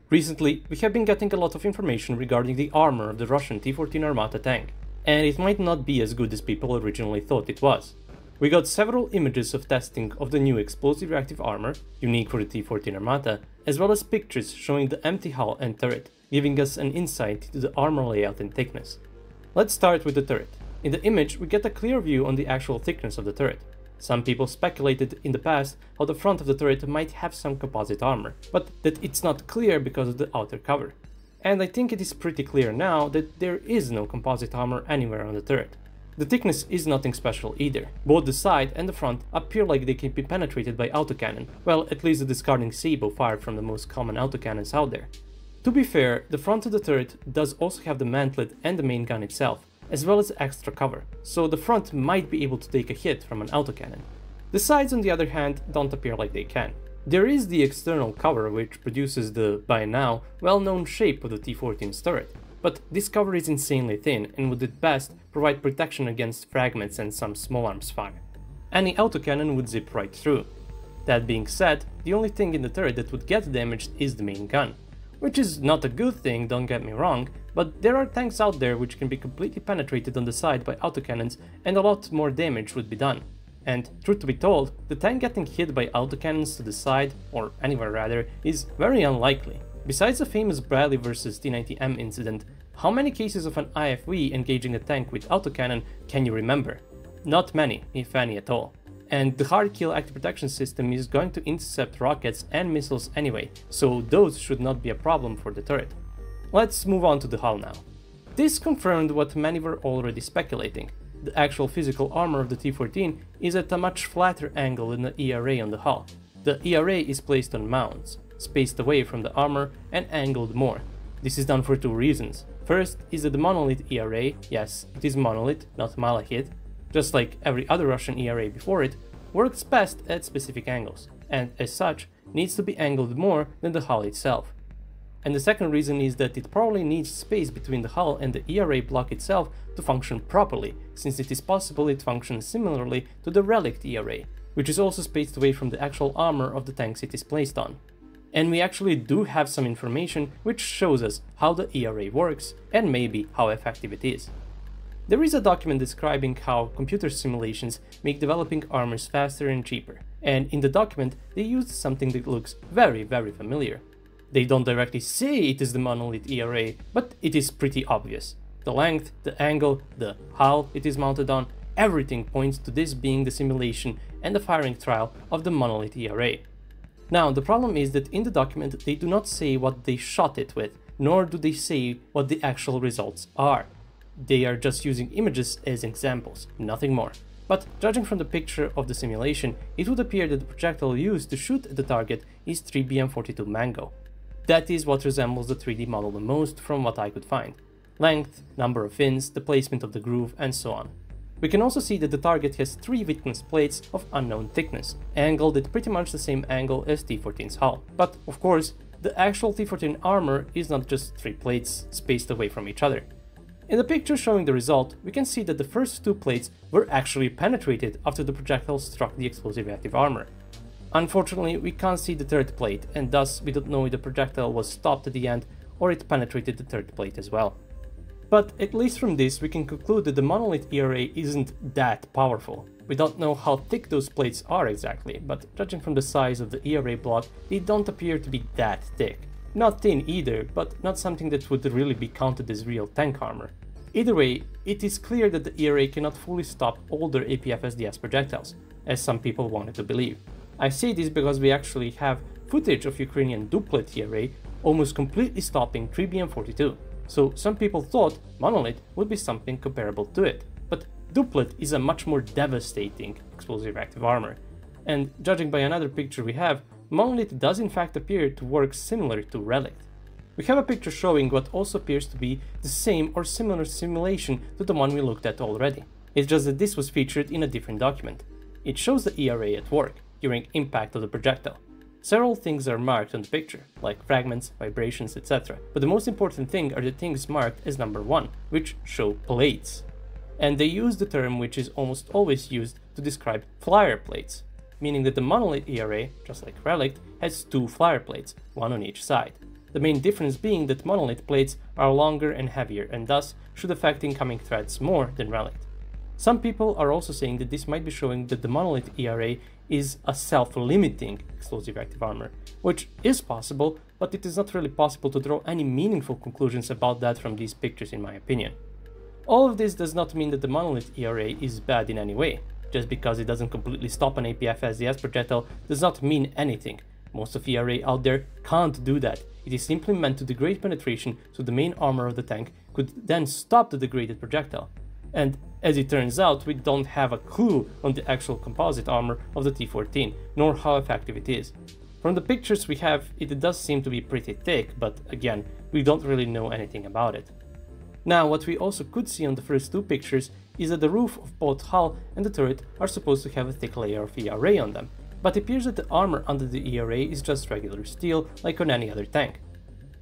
Recently, we have been getting a lot of information regarding the armor of the Russian T-14 Armata tank, and it might not be as good as people originally thought it was. We got several images of testing of the new explosive reactive armor, unique for the T-14 Armata, as well as pictures showing the empty hull and turret, giving us an insight into the armor layout and thickness. Let's start with the turret. In the image, we get a clear view on the actual thickness of the turret. Some people speculated in the past how the front of the turret might have some composite armor, but that it's not clear because of the outer cover. And I think it is pretty clear now that there is no composite armor anywhere on the turret. The thickness is nothing special either. Both the side and the front appear like they can be penetrated by autocannon, well, at least the discarding Sabo fired from the most common autocannons out there. To be fair, the front of the turret does also have the mantlet and the main gun itself, as well as extra cover, so the front might be able to take a hit from an autocannon. The sides, on the other hand, don't appear like they can. There is the external cover, which produces the, by now, well-known shape of the T-14's turret, but this cover is insanely thin and would at best provide protection against fragments and some small arms fire. Any autocannon would zip right through. That being said, the only thing in the turret that would get damaged is the main gun. Which is not a good thing, don't get me wrong, but there are tanks out there which can be completely penetrated on the side by autocannons and a lot more damage would be done. And, truth to be told, the tank getting hit by autocannons to the side, or anywhere rather, is very unlikely. Besides the famous Bradley vs T-90M incident, how many cases of an IFV engaging a tank with autocannon can you remember? Not many, if any at all. And the hard kill active protection system is going to intercept rockets and missiles anyway, so those should not be a problem for the turret. Let's move on to the hull now. This confirmed what many were already speculating. The actual physical armor of the T-14 is at a much flatter angle than the ERA on the hull. The ERA is placed on mounts, spaced away from the armor and angled more. This is done for two reasons. First is that the Monolith ERA, yes, it is Monolith, not Malachit, just like every other Russian ERA before it, works best at specific angles, and as such, needs to be angled more than the hull itself. And the second reason is that it probably needs space between the hull and the ERA block itself to function properly, since it is possible it functions similarly to the Relict ERA, which is also spaced away from the actual armor of the tanks it is placed on. And we actually do have some information which shows us how the ERA works and maybe how effective it is. There is a document describing how computer simulations make developing armors faster and cheaper, and in the document they used something that looks very familiar. They don't directly say it is the Monolith ERA, but it is pretty obvious. The length, the angle, the hull it is mounted on, everything points to this being the simulation and the firing trial of the Monolith ERA. Now, the problem is that in the document they do not say what they shot it with, nor do they say what the actual results are. They are just using images as examples, nothing more. But judging from the picture of the simulation, it would appear that the projectile used to shoot at the target is 3BM42 Mango. That is what resembles the 3D model the most from what I could find. Length, number of fins, the placement of the groove, and so on. We can also see that the target has 3 witness plates of unknown thickness, angled at pretty much the same angle as T-14's hull. But, of course, the actual T-14 armor is not just 3 plates spaced away from each other. In the picture showing the result, we can see that the first 2 plates were actually penetrated after the projectile struck the explosive reactive armor. Unfortunately, we can't see the third plate, and thus we don't know if the projectile was stopped at the end or it penetrated the third plate as well. But at least from this we can conclude that the Monolith ERA isn't that powerful. We don't know how thick those plates are exactly, but judging from the size of the ERA block, they don't appear to be that thick. Not thin either, but not something that would really be counted as real tank armor. Either way, it is clear that the ERA cannot fully stop older APF-SDS projectiles, as some people wanted to believe. I say this because we actually have footage of Ukrainian duplet ERA almost completely stopping 3BM42, so some people thought Monolith would be something comparable to it. But duplet is a much more devastating explosive reactive armor, and judging by another picture we have, Monolith does in fact appear to work similar to Relict. We have a picture showing what also appears to be the same or similar simulation to the one we looked at already. It's just that this was featured in a different document. It shows the ERA at work during impact of the projectile. Several things are marked on the picture, like fragments, vibrations, etc. But the most important thing are the things marked as number 1, which show plates. And they use the term which is almost always used to describe flyer plates, meaning that the Monolith ERA, just like Relict, has 2 flyer plates, one on each side. the main difference being that monolith plates are longer and heavier and thus should affect incoming threats more than relict. Some people are also saying that this might be showing that the Monolith ERA is a self-limiting explosive reactive armor, which is possible, but it is not really possible to draw any meaningful conclusions about that from these pictures in my opinion. All of this does not mean that the Monolith ERA is bad in any way. Just because it doesn't completely stop an APF SDS projectile does not mean anything. Most of ERA out there can't do that. It is simply meant to degrade penetration so the main armor of the tank could then stop the degraded projectile. And as it turns out, we don't have a clue on the actual composite armor of the T-14, nor how effective it is. From the pictures we have, it does seem to be pretty thick, but again, we don't really know anything about it. Now, what we also could see on the first two pictures is that the roof of both hull and the turret are supposed to have a thick layer of ERA on them, but it appears that the armor under the ERA is just regular steel, like on any other tank.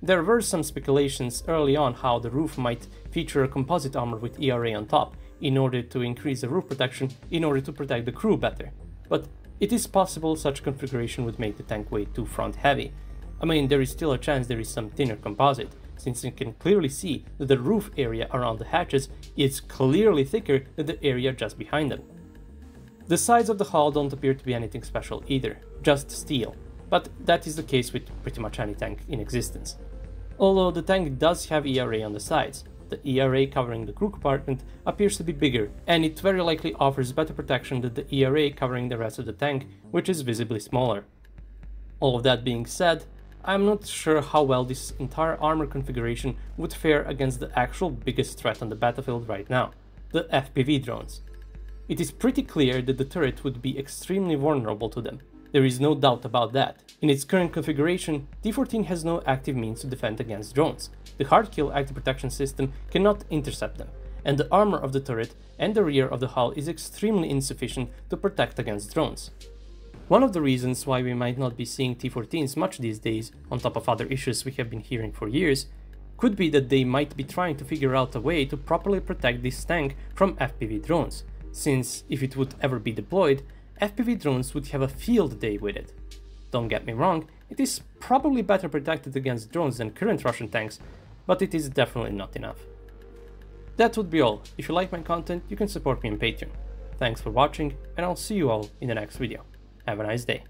There were some speculations early on how the roof might feature a composite armor with ERA on top, in order to increase the roof protection in order to protect the crew better. But it is possible such configuration would make the tank way too front heavy. I mean, there is still a chance there is some thinner composite, since you can clearly see that the roof area around the hatches is clearly thicker than the area just behind them. The sides of the hull don't appear to be anything special either, just steel, but that is the case with pretty much any tank in existence. Although the tank does have ERA on the sides, the ERA covering the crew compartment appears to be bigger, and it very likely offers better protection than the ERA covering the rest of the tank, which is visibly smaller. All of that being said, I'm not sure how well this entire armor configuration would fare against the actual biggest threat on the battlefield right now, the FPV drones. It is pretty clear that the turret would be extremely vulnerable to them. There is no doubt about that. In its current configuration, T-14 has no active means to defend against drones. The hard-kill active protection system cannot intercept them, and the armor of the turret and the rear of the hull is extremely insufficient to protect against drones. One of the reasons why we might not be seeing T-14s much these days, on top of other issues we have been hearing for years, could be that they might be trying to figure out a way to properly protect this tank from FPV drones, since if it would ever be deployed, FPV drones would have a field day with it. Don't get me wrong, it is probably better protected against drones than current Russian tanks, but it is definitely not enough. That would be all. If you like my content, you can support me on Patreon. Thanks for watching, and I'll see you all in the next video. Have a nice day.